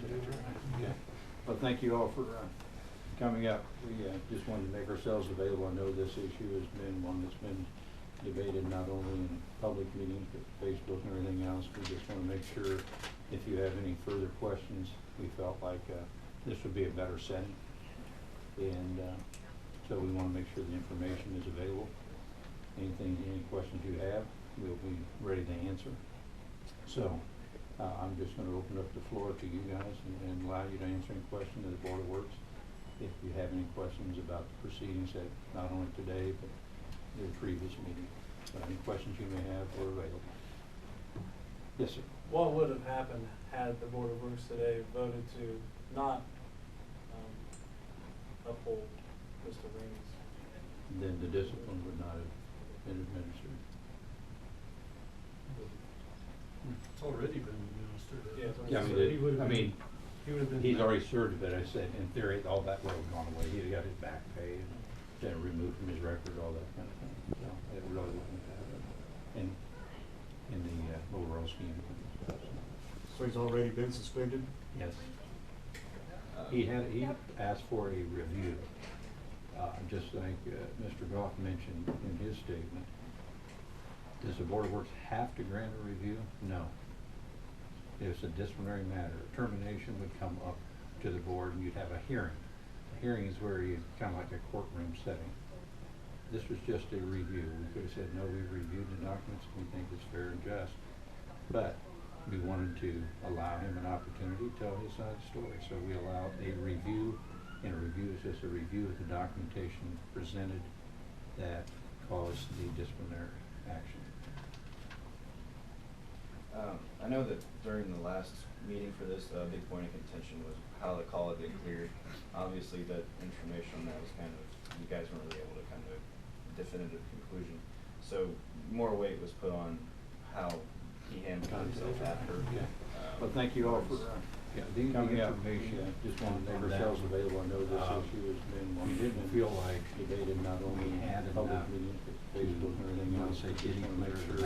Okay. Well, thank you all for coming up. We just wanted to make ourselves available. I know this issue has been one that's been debated not only in public meetings, but Facebook and everything else. We just want to make sure if you have any further questions, we felt like this would be a better setting. And so we want to make sure the information is available. Any questions you have, we'll be ready to answer. So I'm just going to open up the floor to you guys and allow you to answer any questions of the Board of Works. If you have any questions about the proceedings that not only today, but the previous meeting. But any questions you may have, we're available. Yes, sir. What would have happened had the Board of Works today voted to not uphold Mr. Rainey's? Then the discipline would not have been administered. It's already been administered. Yeah, he's already served, but I said, in theory, all that would have gone away. He'd got his back pay and then removed from his record, all that kind of thing. So it really wouldn't have in the overall scheme of things. So he's already been suspended? Yes. He asked for a review. Just like Mr. Goff mentioned in his statement. Does the Board of Works have to grant a review? No. It's a disciplinary matter. Termination would come up to the board and you'd have a hearing. A hearing is where you kind of like a courtroom setting. This was just a review. We could have said, no, we've reviewed the documents, we think it's fair and just. But we wanted to allow him an opportunity to tell his side of the story. So we allowed a review, and a review is just a review of the documentation presented that caused the disciplinary action. I know that during the last meeting for this, a big point of contention was how the call had been cleared. Obviously, that information on that was kind of, you guys weren't really able to come to a definitive conclusion. So more weight was put on how he handled himself after. Yeah. Well, thank you all for coming up. Just want to make ourselves available. I know this issue has been one that didn't feel like debated not only in public meetings, but Facebook and everything else. I just want to make sure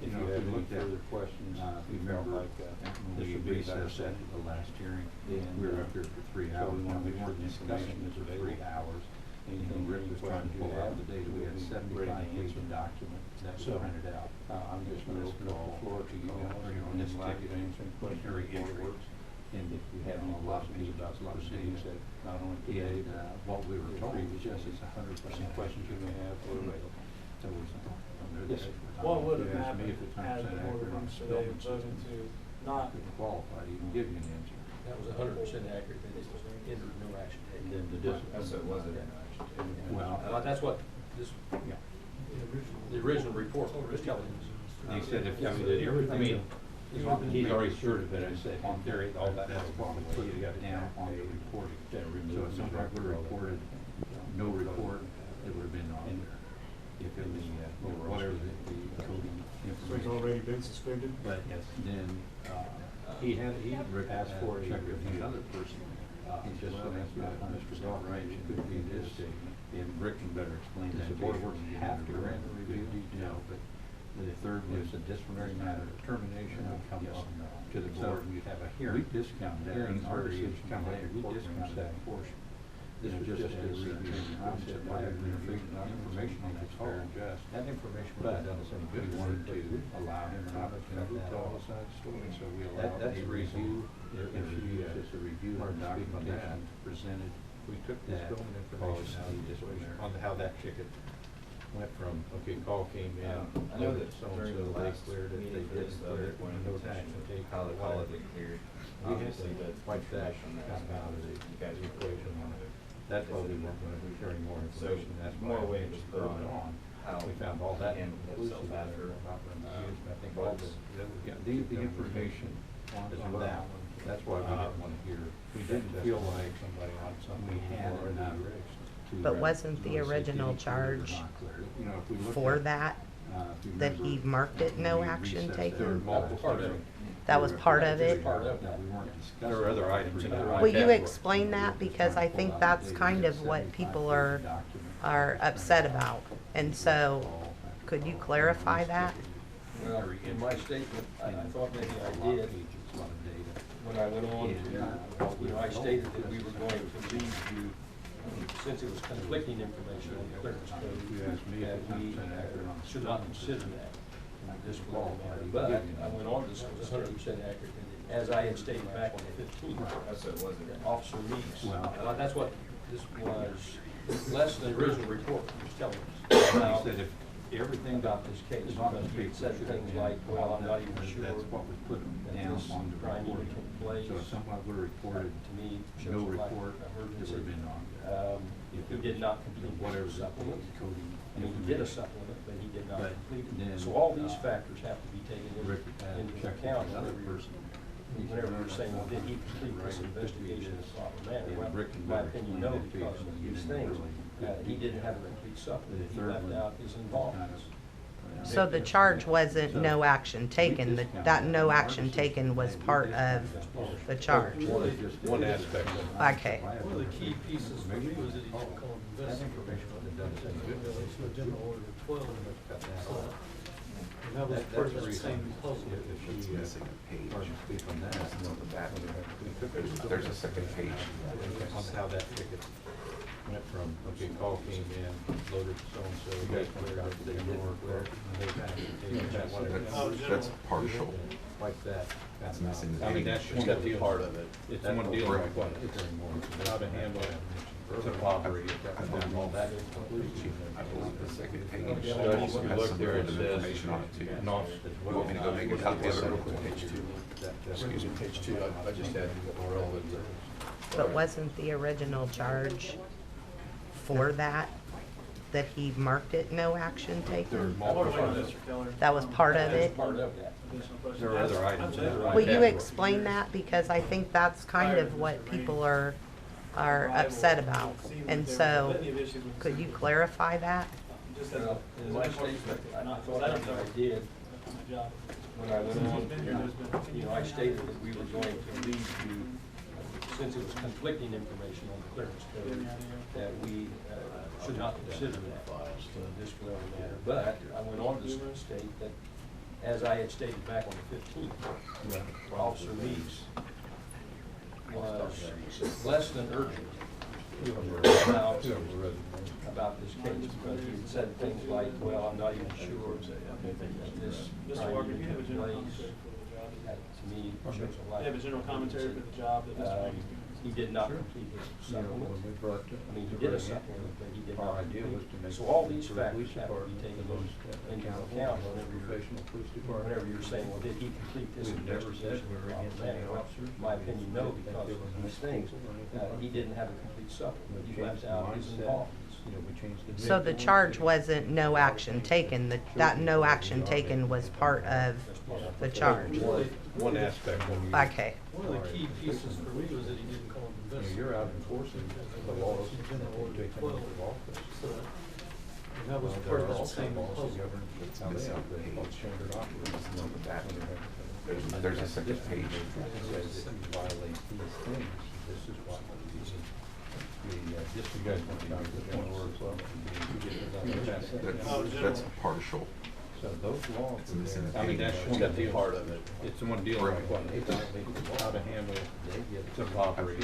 if you have any further questions, we felt like this would be a better set for the last hearing. We were up here for 3 hours. We want to make sure the information is available. 3 hours. Anything Rick was trying to pull out of the data, we had 75-page document that was printed out. I'm just going to open up the floor to you guys and just allow you to answer any questions of the Board of Works. And if you have any questions about the proceedings that not only today, but what we were told was just it's 100% questions you may have, we're available. So yes, what would have happened had the Board of Works today voted to not qualify to even give you an answer? That was 100% accurate. They just entered no action taken. And then the discipline. So it wasn't an action. Well, that's what this, yeah. the original report was telling us. He said if, he's already served it, I said, in theory, all that has gone away. You got down on the reporting. So it's not like we reported, no report, it would have been on there. If it was, whatever the coding information. So he's already been suspended? But then, he asked for a review. Another person. He's just Mr. Goff, right, it could be this statement, and Rick can better explain that. Does the Board of Works have to grant a review? No, but the third was a disciplinary matter. Termination would come up to the board, and you'd have a hearing. We discount that. Hearings are kind of like a courtroom that portion. This was just a review. Said, why have we reviewed information on that's fair and just? That information would have done us any good. We wanted to allow him an opportunity to tell his side of the story, so we allowed a review. Just a review of documentation presented. We took this building information out on how that ticket went from, okay, call came in. I know that during the last meeting for this, the other point of contention was how the call had been cleared. Obviously, the information that was found, you guys were equation on it. That's why we weren't going to be sharing more information. That's more weight was put on how we found all that handled himself after. I think all the information on that one. That's why we didn't want to hear. We didn't feel like somebody on something we had enough. But wasn't the original charge for that he marked it no action taken? That was part of it? There were other items. Will you explain that? Because I think that's kind of what people are upset about. And so, could you clarify that? Well, in my statement, I thought maybe I did. when I went on to, I stated that we were going to leave you, since it was conflicting information on the clearance code, that we should not consider that in the disciplinary matter. But I went on to say it was 100% accurate, as I had stated back on the 15th. That's what it wasn't. Officer Meeks, that's what this was, less than the original report was telling us about, He said if everything about this case, because he said things like, well, I'm not even sure that's what was put that down this on the crime report. even took place. So if someone would have reported To me, shows no a lack of report, it would emergency. have been on. He did not complete Whatever the supplement. coding. I mean, he did a supplement, but he did not But complete then, it. So all these factors have to be taken Rick into checked account with another whenever person. you're saying, well, did he complete this investigation in a proper manner? Yeah, Well, Rick can in my better opinion, explain no, that because case of when you these didn't things, really- he didn't have a complete supplement. The He third left one out his involvement. So the charge wasn't no action taken, that no action taken was part of the charge. One aspect of it. Okay. One of the key pieces for me was that he didn't call him investigator. It's the general order 12. So, and that was part of the same puzzle. There's a second page. On how that ticket went from, okay, call came in, loaded so-and-so, they didn't work there, and they kind of, That's partial. like that. That's missing the I mean, page. that's one deal. Part of it. It's one deal Correct. like what, it's how to handle it, to operate it, all that. I believe the second page. Okay. has If you some look there, it further says, information on it too. not- You want me to go make a copy of it real quick? Page 2. Excuse me, page 2, I just had relevant. But wasn't the original charge for that he marked it no action taken? Hold on, Mr. Keller. That was part of it? Part of that. Additional question. There are other items. Will you explain that? Because I think that's kind of what people are upset about. And so, could you clarify that? Just as Well, in my statement, I thought I did, when I went on, I stated that we were going to leave you, since it was conflicting information on the clearance code, that we should not consider that in a disciplinary matter. But I went on to state that, as I had stated back on the 15th, Officer Meeks was less than urgent about this case, because he had said things like, well, I'm not even sure that this Mr. crime Walker, do you have a took general place. commentary for the job? That, to me, shows a Do lack you have a general commentary for the job that Mr. Meeks doing? He did not complete his supplement. I mean, he did a supplement, but he did not complete. So all these factors have to be taken into account whenever you're saying, well, did he complete this investigation in a proper manner? Well, in my opinion, no, because of these things, he didn't have a complete supplement. He left out his involvement. So the charge wasn't no action taken, that no action taken was part of the charge? One aspect of you. Okay. One of the key pieces for me was that he didn't call him investigator. You're out enforcing the laws. It's general order Taking 12. into office. So, and that was Well, part there of are the also same laws that puzzle. govern how they operate, called standard operating. There's a second page. It says if you violate these things, this is what just you guys want to know the point where it's That's partial. So those laws. It's missing a I mean, that's page. one Got the deal. part of it. It's the one deal Correct. like what, how to handle, to operate.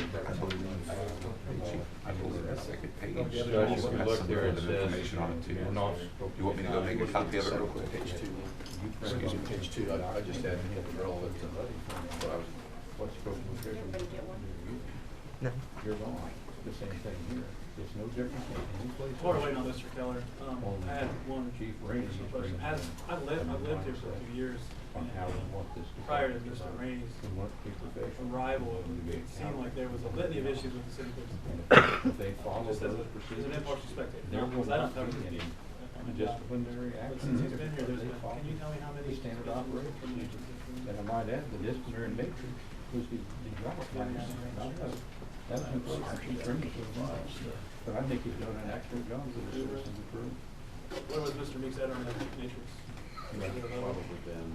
I believe the second page. Judge, if has you some look there, it further says, information on it too. not- You want me to go make a copy of it real quick? Page 2. Excuse me, page 2, I just had relevant. What I was. What's supposed to be No. You're wrong. The same thing here. It's no different in any place. While we're waiting on Mr. Keller, I had one Chief Rainey additional is question. bringing I've lived here for a few years, on how we want this to. prior to Mr. Rainey's We want to be professional. arrival, it seemed like there was a litany of issues with the city. If they follow Just as those an procedures. impartial spectator, There will because I not don't cover be the any on the job. disciplinary But action. since he's been here, They follow can you tell me how many? the standard operating procedures. And I might add, the disciplinary matrix was the job planners, not us. That was in place for Chief Rainey. But I think he's done an excellent job with the citizens approved. Where was Mr. Meeks at on that matrix? Probably been.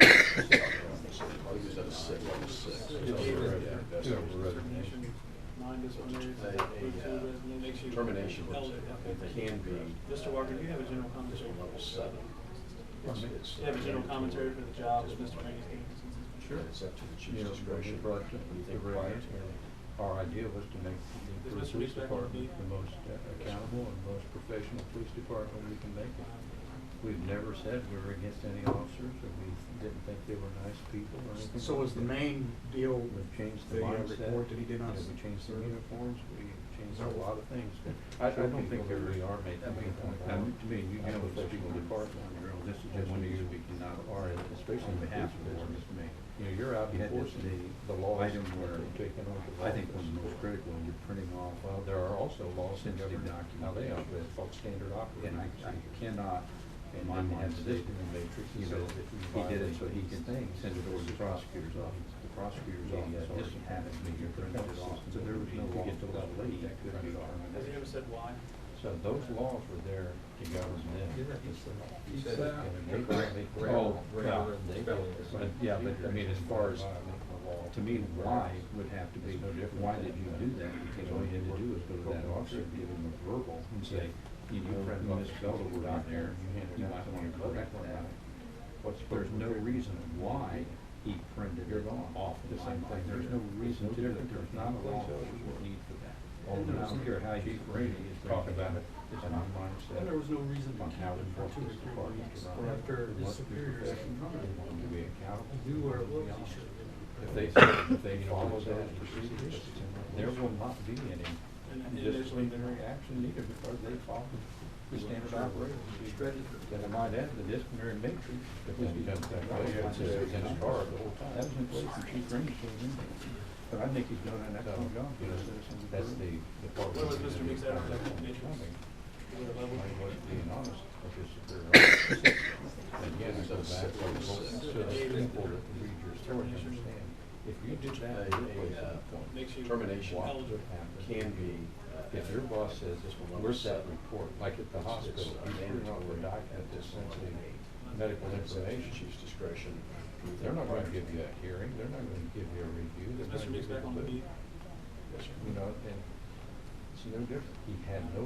He was at a 6, level 6. Discrimination, non-disciplinary, make sure you Termination held it. can be. Mr. Walker, do you have a general commentary? Level 7. Do you have a general commentary for the job that Mr. Rainey's doing since he's been Sure. It's up to the You know, chief's when we discretion. brought What do you the think, rate, Brian? our idea was to make the Is Mr. police Meeks back on the department beat? the most accountable and most professional police department we can make it. We've never said we were against any officers, or we didn't think they were nice people or anything. So like was the that. main deal We've changed the the mindset. report that he did not You know, we changed the serve? uniforms, we changed a lot of things. I don't think they really are making any point. To me, you know, the people department, this is just when you speaking out of our, especially on behalf of the business to me. You know, you're out enforcing the laws item where taking over. I think one of the most critical, when you're printing off, well, there are also laws in government documents. Now they operate, called standard operating. And I cannot, in my mind, say, you know, he did it so he can send it over to the prosecutor's office. The prosecutor's office already had it, and you printed it off. So there was no law to that lady that could be determined. Has he ever said why? So those laws were there to govern them. He said, Oh, well, but, yeah, but I mean, as far as, to me, why would have to be, why did you do that? Because all you had to do was go to that officer, give him a verbal and say, you misspelled a word out there, you might want to correct that. There's no reason why he printed it off the same thing. There's no reason to do it. There's not a law need for that. And I don't care how Chief Brady is talking about it, it's not mine. And there was no reason On how to enforce this department. or after his superiors To be accountable. knew where it was, he should have been. If they follow those procedures, there will not be any disciplinary action needed because they follow the standard operating procedure. And I might add, the disciplinary matrix, if this becomes that way, it's in his car the whole time. That was in place when Chief Brady came in. But I think he's done an excellent job. That's the part. What was Mr. Meeks' advertising nature? Was it a level? I wasn't being honest, with his superior officer. And again, I go back to the people that read your story and understand. If you did that, Makes you Termination what eligible. would happen? can be. If your boss says, where's that report, like at the hospital, you put it on the document, this sensitive medical information, Chief's discretion. they're not gonna give you a hearing, they're not gonna give you a review, Is they're Mr. gonna Meeks give back on you the beat? you know, and it's no different. He had no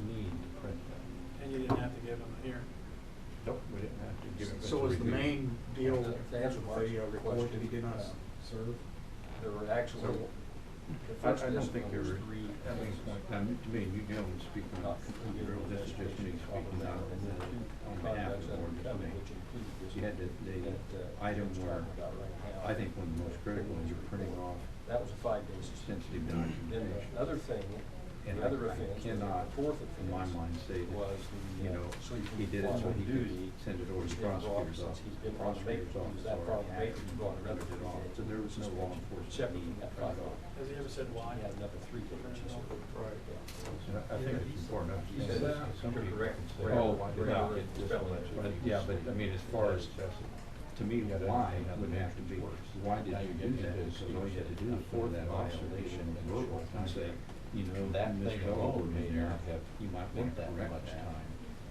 need to print that. And you didn't have to give him a hearing? Nope, we didn't have to give him. So was the main deal To answer the Mark's report that he did not question, serve? There were actually, the I first don't think discipline there was were, 3 I mean, to me, you gentlemen speaking on, this is just me speaking out on behalf of the board, just me. You had the item where, I think one of the most critical is you're printing off That was a 5-day suspension. sensitive Then documentation. the other thing, And the other I offense, the cannot, fourth in my offense, mind, say that, was the, you know, sleeping he did it so on he duty, could send it over to which the then brought, prosecutor's since office. he's The been on the matrix, prosecutor's office that already problem had matrix it, brought another printed it off. 3 So there was no law enforcement separate need from that to print it 5 off. Has he ever said why? He had another 3 convictions. Right. And I think it's important to He understand said, that some people correct, can say, correct, oh, why did correct, I get this? correct. But, yeah, but I mean, as far as, to me, why would have to be, why did you do that? Because all you had to do for that observation verbal and say, you know, that thing alone may not have, you might want that much time.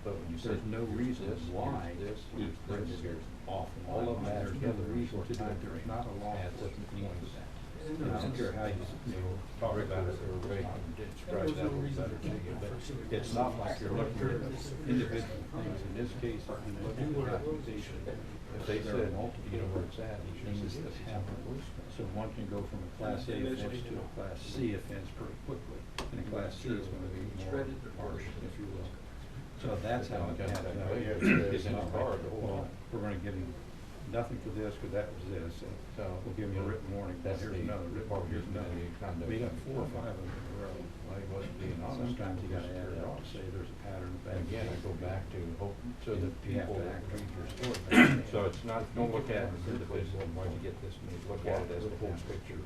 But when you say, there's no reason why he printed it off, all of them, there's no reason to do it, there's not a law that means that. And I don't care how you know, talk about it or way you describe that a little better to you, but it's not like you're looking at individual things. In this case, you know, documentation, if they said, you know, where it's at, it means this happened. So one can go from a Class A offense to a Class C offense pretty quickly, and a Class C is gonna be more harsh, if you will. So that's how it happened. It's in our car, well, we're gonna give him nothing for this, because that was this, and so we'll give him a written warning, here's another written warning, here's another. We got 4 or 5 of them in a row. Well, he wasn't being honest. Sometimes you gotta add it on, say there's a pattern. And again, I go back to hope, so that people that read your story. So it's not, don't look at it as individual, why'd you get this many, look at it as the whole picture.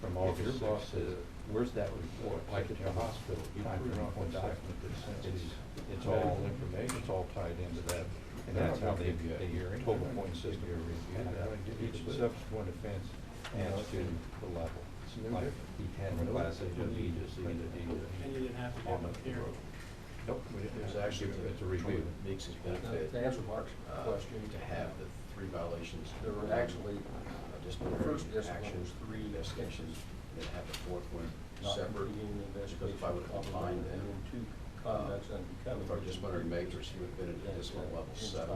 From all your boss says, where's that report, like at the hospital, you print off a document that says it's all information, it's all tied into that. And that's how they give you a hearing, total point system of review. Each subsequent offense adds to the level. Like, he had no Class A, he just needed And you didn't have to give him a hearing? Nope, we didn't. There's actually, It's a review. Meeks' To benefit. answer Mark's question, To have the 3 violations. there were actually, disciplinary first discipline actions, was 3 investigations, then have the 4th one not separate. completing the Because investigation, if I would have combined them, and then 2 conducts unbecoming. with our disciplinary matrix, he would have been at discipline level 7.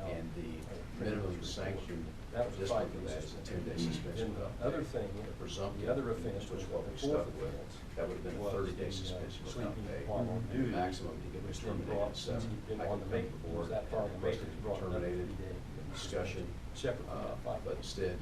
And the minimum sanction That was a This five one for that is a days. 10-day suspension. Then without the other pay. thing, The presumptive, the other offense, which is was what we the stuck fourth with, offense, that would have been a was 30-day the, suspension without sleeping pay. while on The duty, maximum to get which was didn't terminated go up, at 7. didn't I want could to make come it, forward was that far and in the request making, it brought another terminated, 3 day discussion, separate from that 5 but days. instead,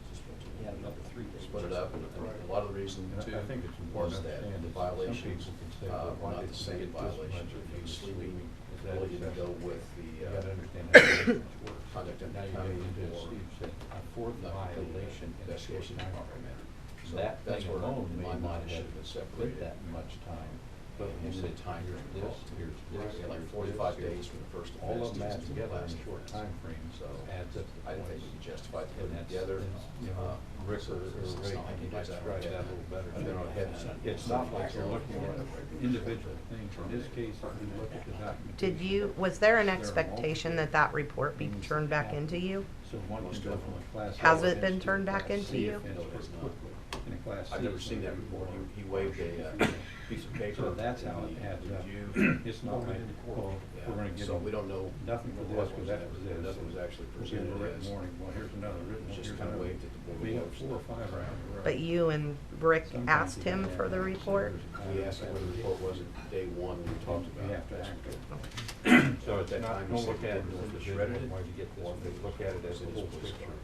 He had another 3 days. split it up, and a lot of the reason And too I think it's was important to that understand the that some violations people can say, well, were why not did the you same get this violations. much If you for sleeping, Is that really didn't go excessive? with the You gotta understand how the works. conduct and Now you becoming get into, or Steve said, a fourth not violation in a short investigation time proper frame. manner. So That that's thing where, alone in may my not mind, it should have been have separated. that much time. But And when you you said time here's frame this, involved. here's this, Yeah, like here's 45 this, days from the first all of them offense add to the together in last a short offense. time frame, So adds up to I didn't think points. we could justify And putting it that's, together. you know, Rick or It's Ray not like can anybody's out on describe a that a headhunt. little better. I've been on a headhunt. It's not like you're looking at individual things. In this case, if you look at the documentation. Was there an expectation that that report be turned back into you? So one can go from a class. Has A it been offense to a turned back class into C you? offense No, it has pretty not. quickly. In a class I've C, never seen that it's report. more He waived a piece of paper. So that's how it in the adds up. review. It's not like, well, Yeah, we're gonna give so them we don't know. nothing for what this, because that was this. Nothing was actually We'll give them presented a written as. warning, well, here's another It written, was just here's kind of another. waived at the board. We have of 4 or 5 around the road. But you and Rick Sometimes asked you him gotta for the have report? We asked him what the report was at day 1 when we talked about You it. have to act it. So at that time, Don't he look said at it he didn't know as if he individual, shredded it, why you get this, or if it look at it as a was whole police picture car.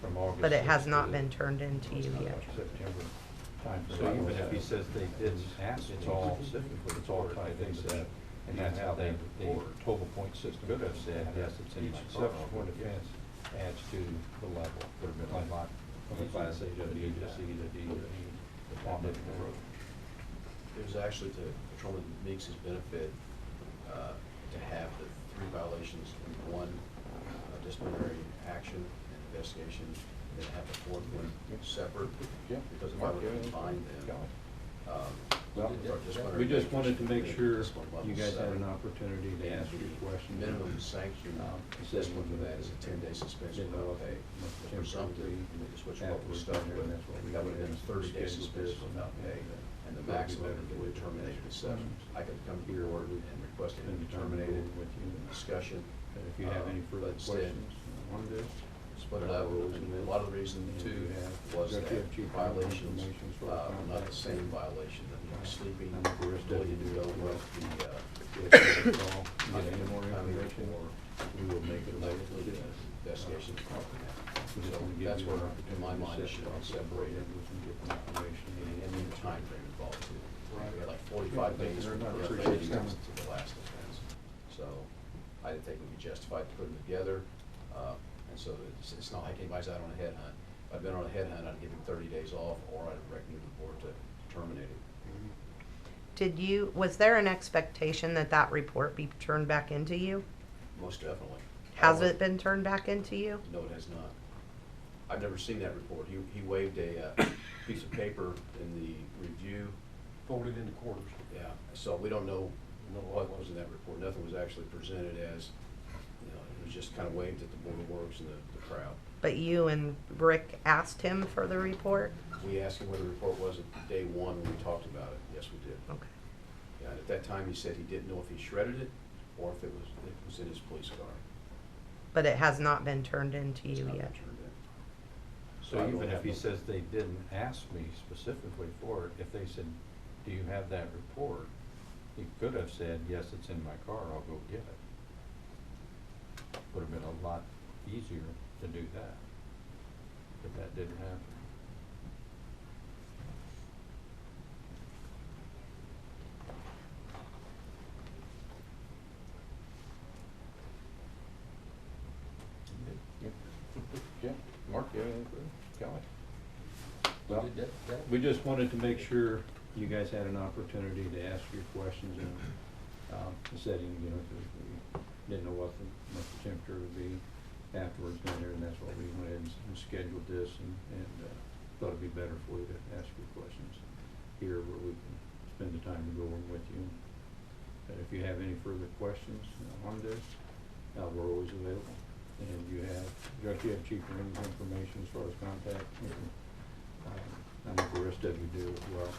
from August. But it has 6th not to been turned into you yet. September time. So So even even if if he says they didn't ask, it's all specifically, it's all tied into that. And that's how the total point system could have said, yes, it's in my car. Subsequent offense adds to the level. Would have been a lot from a class A to B to C to D to E. On the road. It was actually to Patrolman Meeks' benefit to have the 3 violations in one disciplinary action and investigation, and then have the 4th one separate. Yeah. Because if I were to combine them, Well, our disciplinary we just wanted to make sure discipline level you guys had 7, an opportunity to and ask your the questions. minimum sanction discipline for that is a 10-day suspension Didn't know without if pay. it- The presumptive, which is what we afterwards, stuck and with, that's what we that would have been a did. 30-day Scheduled suspension this, without pay. And the maximum if we terminated at 7. I could come here and request it to be terminated with you. discussion. But if you have any further But instead, questions on this. split it up, and a lot of the reason too was that violations, not the same violation, that sleeping, ability to go with the, Get any more information, or we will make it available to us. investigation department. We just So want to give that's you where, an in my mind, opportunity it should to be sit separated, we can get the information. and then the time frame involved too. We had like 45 days They're from not the first appreciating offense them. to the last offense. So I didn't think it would be justified to put them together, and so it's not like anybody's out on a headhunt. If I'd been on a headhunt, I'd give him 30 days off, or I'd recommend the board to terminate it. Was there an expectation that that report be turned back into you? Most definitely. Has it been turned back into you? No, it has not. I've never seen that report. He waived a piece of paper in the review. Folded into quarters. Yeah, so we don't know what was in that report. Nothing was actually presented as, it was just kind of waived at the Board of Works and the crowd. But you and Rick asked him for the report? We asked him what the report was at day 1 when we talked about it. Yes, we did. Okay. Yeah, and at that time, he said he didn't know if he shredded it or if it was in his police car. But it has not been turned into It's you not been yet? turned in. So I even will if have he no- says they didn't ask me specifically for it, if they said, do you have that report? He could have said, yes, it's in my car, I'll go get it. Would have been a lot easier to do that, but that didn't happen. Yeah, Mark, you have anything, Kelly? Well, we just wanted to make sure you guys had an opportunity to ask your questions in the setting, because we didn't know what the temperature would be afterwards down there, and that's why we went ahead and scheduled this, and thought it'd be better for you to ask your questions here where we can spend the time to go over them with you. If you have any further questions on this, we're always available. And you have Chief Ring's information as far as contact. I think the rest of you do as well.